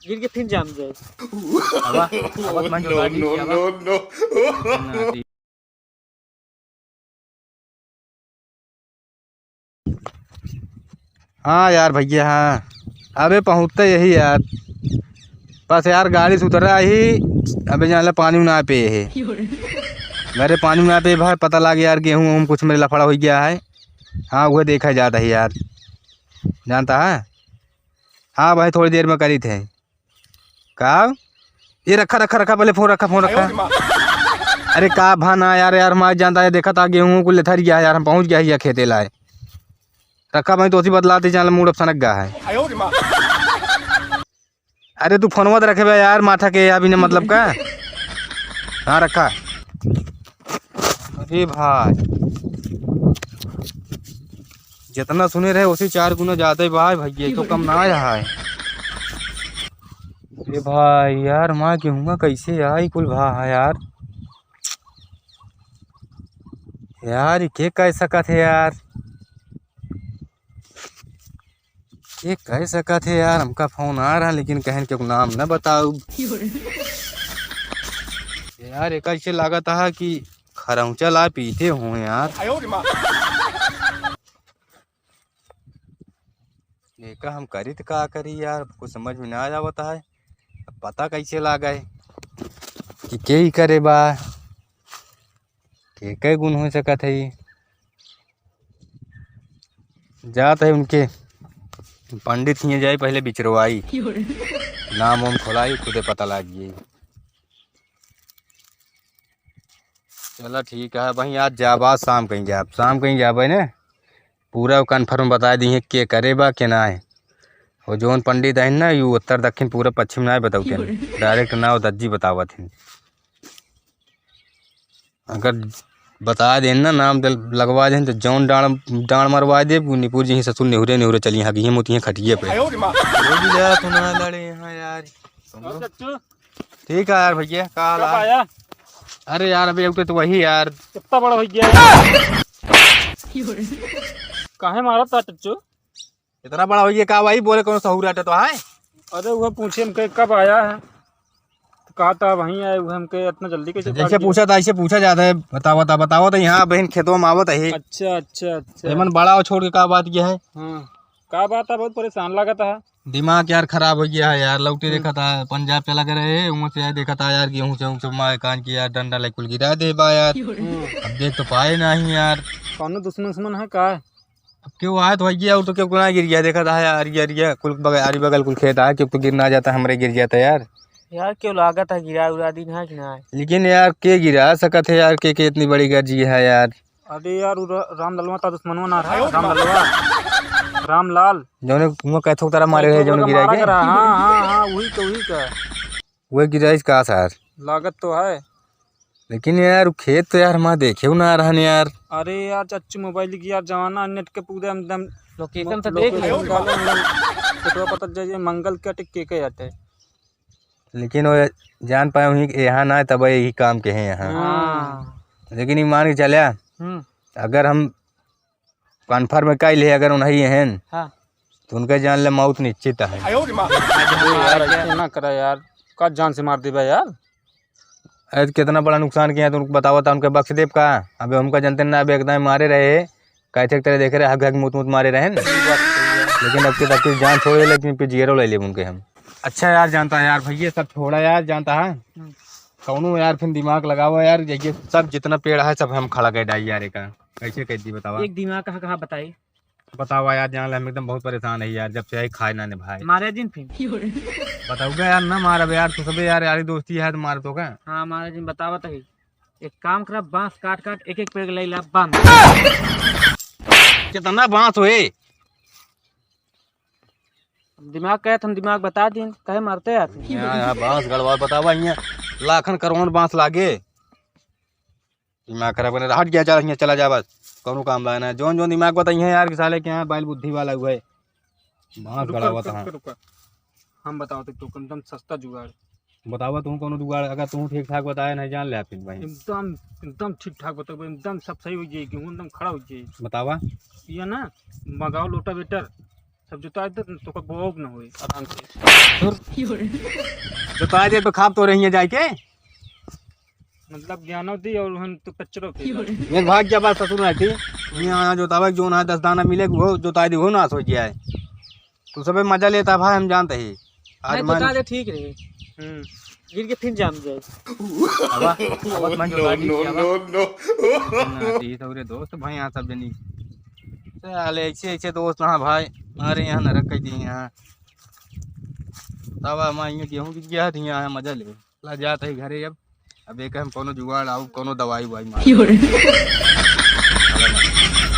गिर के फिर जाम जाए। No no no. हाँ यार भैया, हाँ अबे पहुँचते यही यार, बस यार गाड़ी से उतरा ही। अबे जान पानी ना पे है मेरे, पानी ना पे भाई, पता लग यार गेहूँ कुछ मेरे लफड़ा हो गया है। हाँ वो देखा जाता है यार, जानता है। हाँ भाई थोड़ी देर में करी थे। का ये रखा रखा रखा, पहले फोन रखा, फोन रखा। अरे का भाना यार, यार हमारे जानता है, देखा था गेहूँ को लेथर गया यार, हम पहुँच गया ही खेते लाए। रखा भाई तो उसी बदलाते जान मूड सनक गया है। अरे तू फोनवा तो रखे भाई यार, माथा के अभी ने मतलब का। हाँ रखा। अरे भाई जितना सुने रहे उसी 4 गुना ज्यादा ही भाई, भैया तो कम ना आया है। अरे भाई यार माँ गेहूँ कैसे आई कुल भा है यार। यार ये के कह सकत है यार, ये कह सकत है यार। हमका फोन आ रहा लेकिन कहन के नाम न बताऊ यार। एक ऐसे लागत है कि खरौचा ला पीते हो यार। एक हम करी तो का करी यार, कुछ समझ में ना आ जाता है। पता कैसे लागा है कि के ही करे बा, के कई गुण हो सकत है। जात है उनके पंडित ही जाए पहले बिचरवाई, नाम वाम खोलाई, खुदे पता लग गई। चलो ठीक है भाई, आज जाबा शाम कहीं जाब, शाम कहीं जाबे ने पूरा कन्फर्म बता दी के करे बा के ना है। वो जोन पंडित है ना, यू उत्तर दक्षिण पूरा पश्चिम ना बताऊ, डायरेक्ट ना दज्जी बतावत है। अगर बता देना नाम लगवा दे तो जौन डांड मरवा दे, निपुर जी ससुर नेहुरे नेहुरे चली हाँ घी मोती खटिए पे लड़े यहाँ यार। ठीक है यार भैया, का हाल है? अरे यार अभी तो वही यार, कितना बड़ा हो गया काहे मारा था चच्चू? इतना बड़ा हो गया का भाई, बोले कौन सहूर आटा तो है। अरे वो पूछे हमके कब आया है, तो कहा था वहीं आए हुए हमके, इतना जल्दी कैसे जैसे पूछा था ऐसे पूछा जाता है। बताओ बताओ बताओ तो यहाँ बहन खेतों में आवत है। अच्छा अच्छा अच्छा, मन बड़ा और छोड़ के का बात यह है। हाँ का बात है, बहुत परेशान लगा था। दिमाग यार खराब हो गया है यार। लौटे देखा था पंजाब चला कर रहे वहाँ से देखा था यार, गेहूँ से मार कान की यार, डंडा ले कुल गिरा दे बा यार। अब देख तो पाए नहीं यार, कौन दुश्मन दुश्मन है का? अब क्यों आया तो भैया, और तो क्यों ना गिर गया। देखा था यार अरिया कुल बगल, आरी बगल कुल खेत है, क्यों तो गिर ना जाता, हमारे गिर जाता यार। यार क्यों लागत है गिरा उरा दिन है कि ना? लेकिन यार के गिरा सकत है यार, के इतनी बड़ी गर्जी है यार। अरे यार राम ललवा था दुश्मन ना रहा, राम ललवा, रामलाल जो कैथों तरह मारे रहे, जो गिरा के। हाँ हाँ हाँ वही का वो गिरा का सर लागत तो है। लेकिन यार खेत तो यार मैं देखे ना रहा यार। अरे यार चच्चू मोबाइल की यार जमाना, नेट के पूरे एकदम लोकेशन से देख ले, तो पता चल मंगल के टिक के आते। लेकिन वो जान पाए वहीं यहाँ ना तब यही काम के हैं यहाँ। लेकिन मान के चलिया, अगर हम कन्फर्म कर ले अगर उन्हीं हैं तो उनका जान ले मौत निश्चित है। यार ना करा यार, का जान से मार दे यार। अरे कितना बड़ा नुकसान किया तो उनको बतावा था, उनके बख्शदेव का। अबे हमका जनते ना अभी एकदम मारे रहे, कैसे तरह देख रहे हक हक मुत मुत मारे रहे। लेकिन अब के तक जान छोड़े, लेकिन फिर जीरो ले लिए उनके हम। अच्छा यार जानता है यार भैया, सब छोड़ा यार, जानता है कौनो यार फिर दिमाग लगावा यार। ये सब जितना पेड़ है सब हम खड़ा कर डाई यार, का कैसे कह दी बतावा। एक दिमाग कहाँ बताई बतावा यार, जान हम एकदम बहुत परेशान है यार, जब से आई खाए ना ने भाई। मारे दिन फिर बताऊगा यार ना मारा यार, तो सब यार यारी दोस्ती है तो मार तो का। हाँ मारे दिन बतावा तो एक काम करा, बांस काट काट एक एक पेड़ ले ला बांध। कितना बांस हुए दिमाग कहे हम दिमाग बता दिन कहे मारते आते यहाँ बांस गड़वा बतावा, यहाँ लाखन करोड़ बांस लागे। दिमाग खराब करने हट गया, चल चला जा बस, कौन काम लाना है। जोन जोन दिमाग बताइए यार कि साले के यहाँ बैल बुद्धि वाला हुआ है। बांस गड़ा हुआ था, हम बताओ तो एकदम सस्ता जुगाड़ बतावा तू कौन जुगाड़, अगर तू ठीक ठाक बताया नहीं जान ले फिर भाई। एकदम एकदम ठीक ठाक बताओ, एकदम सब सही हो जाए, गेहूँ एकदम खड़ा हो जाए। बतावा ये ना मंगाओ लोटा बेटर, सब जोता दे तो का बोग ना होए आराम से। जोता दे तो खाप तो रही है जाके मतलब ज्ञानो दी और हम तो कचरो फिर एक भाग जा बात ससुर रहती यहाँ जोतावे जो ना 10 दाना मिले वो जोता दी हो ना सोच जाए तू सब मजा लेता भाई हम जानते ही आज नहीं मन जोता दे ठीक रहे, गिर के फिर जाम जाए। अब मन जोता दी no, no, no. ना दी तो रे दोस्त भाई यहाँ सब जनी चल ऐसे ऐसे दोस्त ना भाई अरे यहाँ न रख दी यहाँ तब हम यहाँ गेहूँ की क्या थी यहाँ मजा ले ला जाते ही घरे अब एक हम कोनो जुगाड़ आऊ कोनो दवाई वाई मार